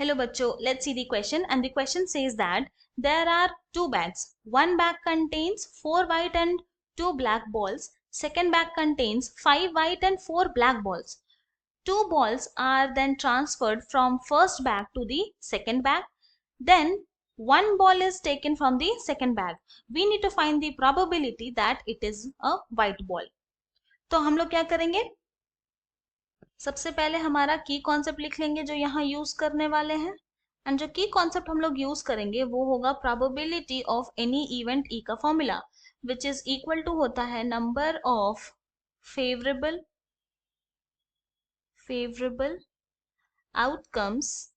Hello bachcho, let's see the question, and the question says that there are two bags. One bag contains 4 white and 2 black balls. Second bag contains 5 white and 4 black balls. 2 balls are then transferred from first bag to the second bag. Then one ball is taken from the second bag. We need to find the probability that it is a white ball. तो हम लोग क्या करेंगे, सबसे पहले हमारा की concept लिख लेंगे जो यहाँ यूज करने वाले हैं, एंड जो की कॉन्सेप्ट हम लोग यूज करेंगे वो होगा probability of any event E का formula which is equal to होता है number of favourable outcomes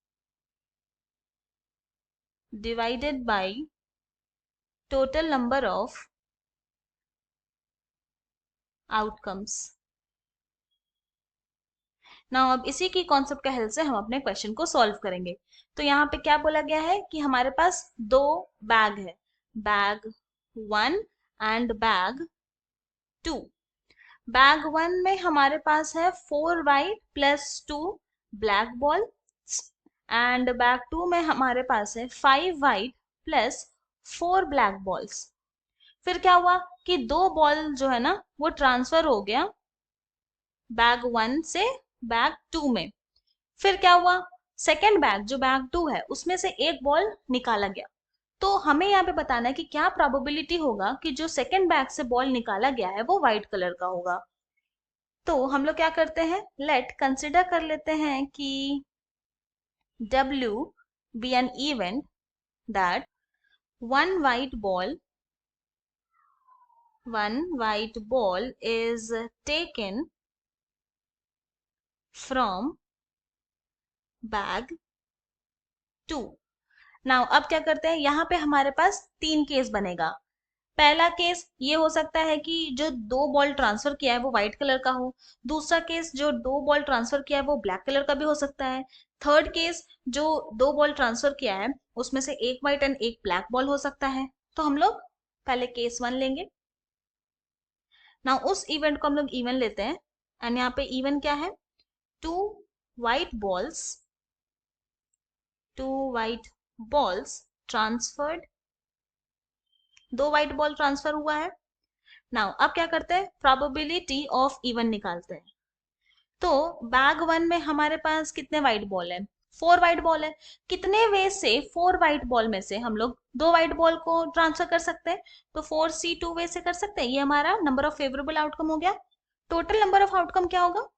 divided by total number of outcomes. Now अब इसी की कॉन्सेप्ट के हेल्प से हम अपने क्वेश्चन को सॉल्व करेंगे। तो यहाँ पे क्या बोला गया है कि हमारे पास दो बैग है, बैग 1 एंड बैग 2। बैग 1 में हमारे पास है 4 white plus 2 black ball, and bag 2 में हमारे पास है 5 वाइट प्लस 4 ब्लैक बॉल्स। फिर क्या हुआ कि दो बॉल जो है ना वो ट्रांसफर हो गया बैग 1 से बैग 2 में। फिर क्या हुआ, सेकेंड बैग जो बैग 2 है उसमें से एक बॉल निकाला गया। तो हमें यहाँ पे बताना है कि क्या प्रोबेबिलिटी होगा कि जो सेकेंड बैग से बॉल निकाला गया है वो व्हाइट कलर का होगा। तो हम लोग क्या करते हैं, लेट कंसिडर कर लेते हैं कि W be an event that one white ball is taken from bag 2। Now अब क्या करते हैं, यहाँ पे हमारे पास 3 केस बनेगा। पहला केस ये हो सकता है कि जो 2 बॉल ट्रांसफर किया है वो व्हाइट कलर का हो। दूसरा केस जो 2 बॉल ट्रांसफर किया है वो ब्लैक कलर का भी हो सकता है। थर्ड केस जो 2 बॉल ट्रांसफर किया है उसमें से एक व्हाइट एंड एक ब्लैक बॉल हो सकता है। तो हम लोग पहले केस 1 लेंगे। नाउ उस इवेंट को हम लोग इवन लेते हैं, एंड यहाँ पे इवन क्या है, 2 white balls transferred, 2 white ball transfer हुआ है। नाउ अब क्या करते हैं, प्रोबेबिलिटी ऑफ इवन निकालते हैं। तो बैग 1 में हमारे पास कितने व्हाइट बॉल है, 4 व्हाइट बॉल है। कितने वे से 4 व्हाइट बॉल में से हम लोग 2 व्हाइट बॉल को ट्रांसफर कर सकते हैं, तो 4C2 वे से कर सकते हैं। ये हमारा नंबर ऑफ फेवरेबल आउटकम हो गया। टोटल नंबर ऑफ आउटकम क्या होगा,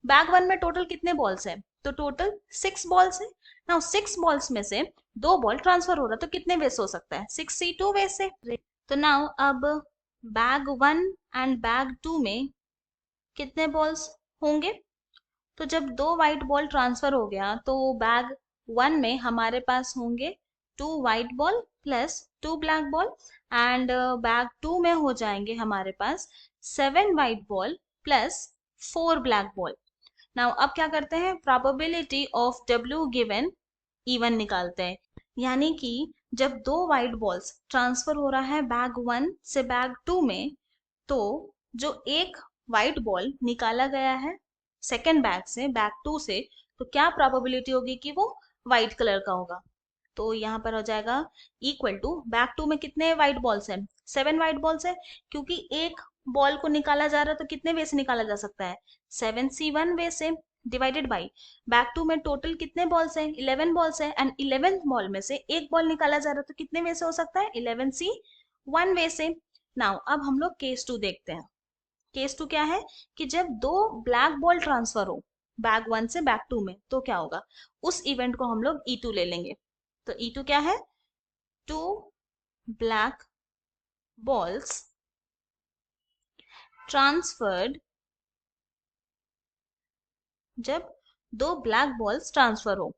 बैग 1 में टोटल कितने बॉल्स है, तो टोटल 6 बॉल्स है। नाउ 6 बॉल्स में से 2 बॉल ट्रांसफर हो रहा है, तो कितने वे से हो सकता है, 6C2 वे से। तो नाउ अब बैग 1 एंड बैग 2 में कितने बॉल्स होंगे, तो जब 2 व्हाइट बॉल ट्रांसफर हो गया तो बैग 1 में हमारे पास होंगे 2 white ball plus 2 black ball, and bag 2 में हो जाएंगे हमारे पास 7 white ball plus 4 black ball. Now अब क्या करते हैं, probability of W given even निकालते हैं। यानी कि जब 2 व्हाइट बॉल्स ट्रांसफर हो रहा है बैग 1 से बैग 2 में, तो जो एक व्हाइट बॉल निकाला गया है सेकेंड बैग से बैग 2 से, तो क्या प्रोबेबिलिटी होगी कि वो व्हाइट कलर का होगा। तो यहाँ पर हो जाएगा इक्वल टू, बैग 2 में कितने व्हाइट बॉल्स हैं, 7 व्हाइट बॉल्स है। क्योंकि एक बॉल को निकाला जा रहा है तो कितने वे से निकाला जा सकता है, 7C1 वे से, डिवाइडेड बाई बैग 2 में टोटल कितने बॉल्स हैं, 11 बॉल्स है, एंड 11 बॉल में से एक बॉल निकाला जा रहा है तो कितने वे से हो सकता है, 11C1 वे से। नाउ अब हम लोग केस 2 देखते हैं। केस 2 क्या है कि जब 2 ब्लैक बॉल ट्रांसफर हो बैग 1 से बैग 2 में, तो क्या होगा, उस इवेंट को हम लोग E2 ले लेंगे। तो E2 क्या है, 2 ब्लैक बॉल्स ट्रांसफर्ड, जब 2 ब्लैक बॉल्स ट्रांसफर हो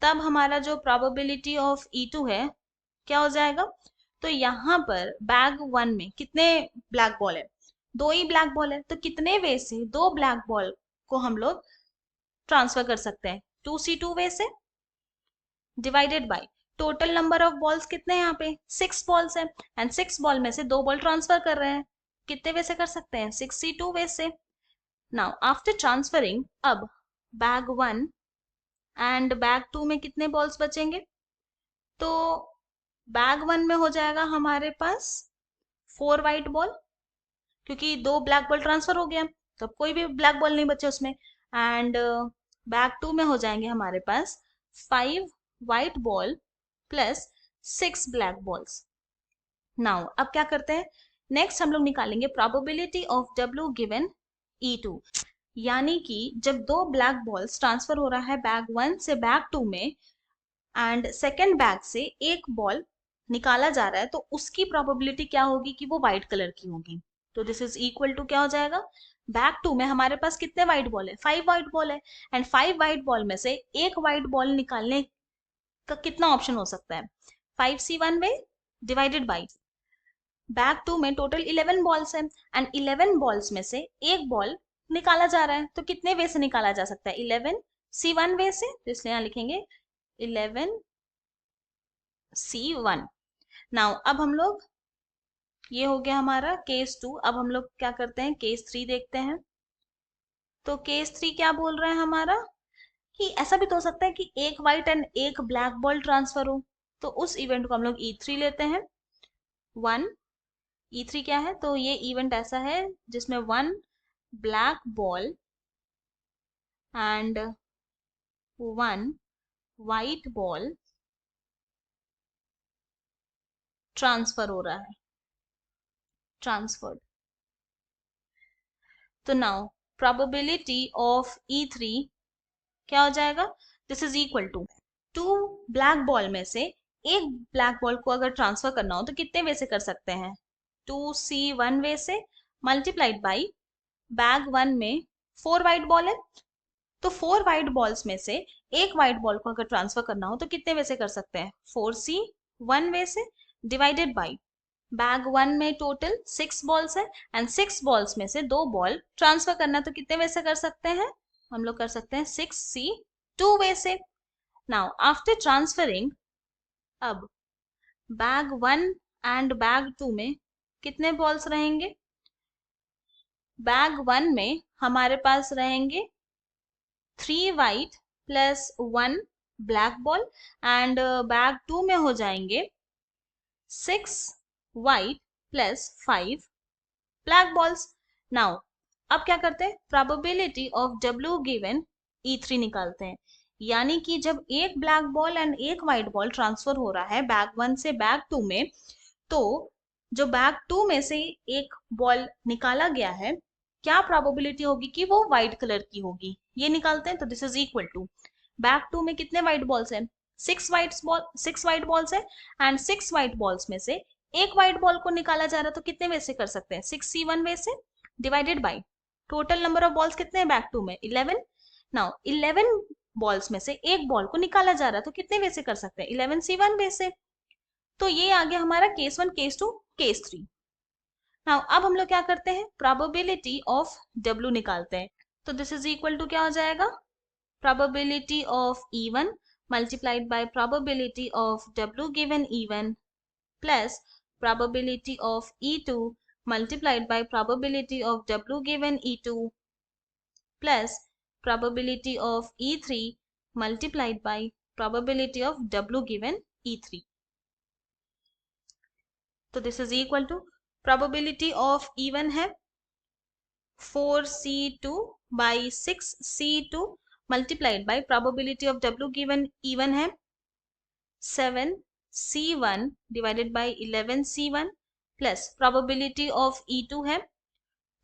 तब हमारा जो प्रोबेबिलिटी ऑफ E2 है क्या हो जाएगा। तो यहाँ पर बैग 1 में कितने ब्लैक बॉल है, 2 ही ब्लैक बॉल है, तो कितने वे से 2 ब्लैक बॉल को हम लोग ट्रांसफर कर सकते हैं, 2C2 वे से, divided by total number of balls कितने हैं यहाँ पे, 6 बॉल्स है, एंड 6 बॉल में से 2 बॉल ट्रांसफर कर रहे हैं, कितने वे से कर सकते हैं, 6C2 वे से। नाउ आफ्टर ट्रांसफरिंग, अब बैग 1 एंड बैग 2 में कितने बॉल्स बचेंगे? तो बैग 1 में हो जाएगा हमारे पास 4 वाइट बॉल, क्योंकि 2 ब्लैक बॉल ट्रांसफर हो गया, तो अब कोई भी ब्लैक बॉल नहीं बचे उसमें। एंड बैग 2 में हो जाएंगे हमारे पास 5 white ball plus 6 black balls. Now अब क्या करते हैं, नेक्स्ट हम लोग निकालेंगे probability of W given E2, यानी कि जब 2 ब्लैक बॉल्स ट्रांसफर हो रहा है बैग 1 से बैग 2 में एंड सेकेंड बैग से एक बॉल निकाला जा रहा है, तो उसकी प्रोबेबिलिटी क्या होगी कि वो व्हाइट कलर की होगी। तो दिस इज इक्वल टू क्या हो जाएगा, बैग 2 में हमारे पास कितने व्हाइट बॉल है, 5 व्हाइट बॉल है, एंड 5 व्हाइट बॉल में से एक व्हाइट बॉल निकालने का कितना ऑप्शन हो सकता है, 5C1 way divided by bag 2 में टोटल 11 बॉल्स है एंड 11 बॉल्स में से एक बॉल निकाला जा रहा है, तो कितने वे से निकाला जा सकता है, 11C1 वे से, तो इसलिए यहाँ लिखेंगे 11C1। नाउ अब हम लोग, ये हो गया हमारा केस 2, अब हम लोग क्या करते हैं केस 3 देखते हैं। तो केस 3 क्या बोल रहा है हमारा, कि ऐसा भी तो हो सकता है कि एक व्हाइट एंड एक ब्लैक बॉल ट्रांसफर हो, तो उस इवेंट को हम लोग E3 लेते हैं। 1 E3 क्या है, तो ये इवेंट ऐसा है जिसमें 1 black ball and 1 white ball transfer हो रहा है, ट्रांसफर्ड। तो नाउ प्रोबेबिलिटी ऑफ E3 क्या हो जाएगा, this is equal to 2 black ball में से एक ब्लैक बॉल को अगर ट्रांसफर करना हो तो कितने वे से कर सकते हैं, 2C1 वे से मल्टीप्लाइड बाई बैग 1 में 4 व्हाइट बॉल है, तो 4 व्हाइट बॉल्स में से एक व्हाइट बॉल को अगर ट्रांसफर करना हो तो कितने वे से कर सकते हैं, 4C1 वे से डिवाइडेड बाई बैग 1 में टोटल 6 बॉल्स है एंड 6 बॉल्स में से 2 बॉल ट्रांसफर करना, तो कितने वे से कर सकते हैं, हम लोग कर सकते हैं 6C2 वे से। नाउ आफ्टर ट्रांसफरिंग, अब बैग 1 एंड बैग 2 में कितने बॉल्स रहेंगे, बैग 1 में हमारे पास रहेंगे 3 white plus 1 black ball and bag 2 में हो जाएंगे 6 white plus 5 black balls. Now अब क्या करते हैं, probability of W given E3 निकालते हैं, यानी कि जब एक ब्लैक बॉल एंड एक व्हाइट बॉल ट्रांसफर हो रहा है बैग 1 से बैग 2 में, तो जो बैग 2 में से एक बॉल निकाला गया है, क्या प्रोबेबिलिटी होगी कि वो व्हाइट कलर की होगी, ये निकालते हैं। तो this is equal to bag 2 में कितने व्हाइट बॉल्स हैं, 6 व्हाइट बॉल्स है एंड 6 व्हाइट बॉल्स में से एक व्हाइट बॉल को निकाला जा रहा है, तो कितने वे से कर सकते हैं, 6C1 वे से divided by total number of balls कितने हैं बैग 2 में, 11। नाउ 11 बॉल्स में से एक बॉल को निकाला जा रहा है, तो कितने वे से कर सकते हैं, 11C1 वे से। तो ये आ गया हमारा केस 1, केस 2, केस 3। नाउ अब हम लोग क्या करते हैं, प्रोबेबिलिटी ऑफ W निकालते हैं। तो दिस इज इक्वल टू क्या हो जाएगा, probability of E1 multiplied by probability of W given E1 plus probability of E2 multiplied by probability of W given E2 plus probability of E3 multiplied by probability of W given E3. तो this is equal to probability of E1 है 4C2 by 6C2 multiplied by probability of W given E1 है 7C1 divided by 11C1 plus probability of E2 है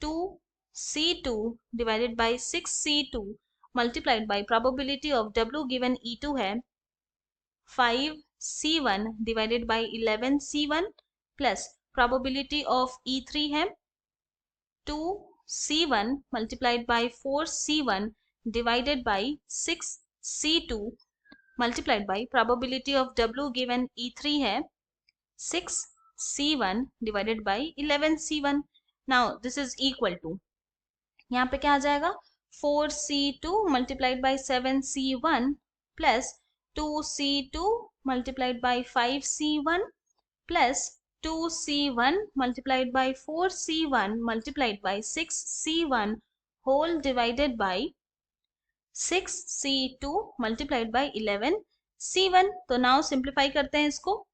2C2 divided by 6C2 multiplied by probability of W given E2 है 5C1 divided by 11C1 plus probability of E3 है 2C1 multiplied by 4C1 divided by 6C2 multiplied by probability of W given E3 है 6C1 divided by 11C1। Now this is equal to, यहाँ पे क्या आ जाएगा, 4C2 multiplied by 7C1 plus 2C2 multiplied by 5C1 plus 2C1 multiplied by 4C1 multiplied by 6C1 whole divided by 6c2 multiplied by 11c1। तो now simplify करते हैं इसको।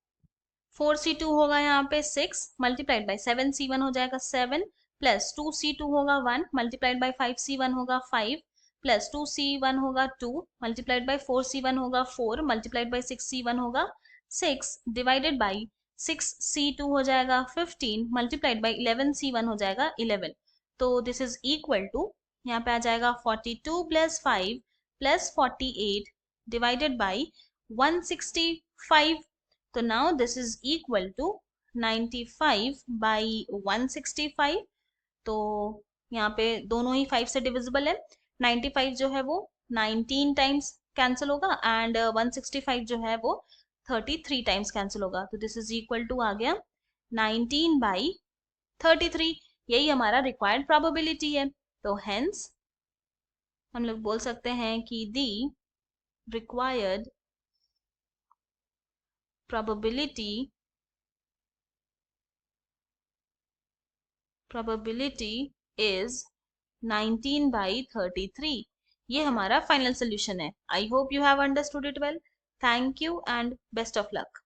4c2 होगा यहाँ पे 6 मल्टीप्लाइड बाई 7c1 हो जाएगा 7 प्लस 2c2 होगा 1 मल्टीप्लाइड बाई 5c1 होगा 5 प्लस 2c1 होगा 2 मल्टीप्लाइड बाई 4c1 होगा 4 मल्टीप्लाइड बाई 6c1 होगा 6 डिवाइडेड बाई 6c2 हो जाएगा 15 मल्टीप्लाइड बाई 11c1 हो जाएगा 11। तो दिस इज इक्वल टू, यहाँ पे आ जाएगा 42 प्लस 5 प्लस 48 डिवाइडेड बाई 165। तो now this is equal to 95 by 165। तो यहाँ पे दोनों ही 5 से डिविजिबल है। 95 जो है वो 19 टाइम्स कैंसिल होगा एंड 165 जो है वो 33 टाइम्स कैंसिल होगा। तो दिस इज इक्वल टू आ गया 19 बाई 33। यही हमारा रिक्वायर्ड प्रोबेबिलिटी है। तो हेंस हम लोग बोल सकते हैं कि the required probability is 19 by 33। ये हमारा फाइनल सोल्यूशन है। I hope you have understood it well. Thank you and best of luck.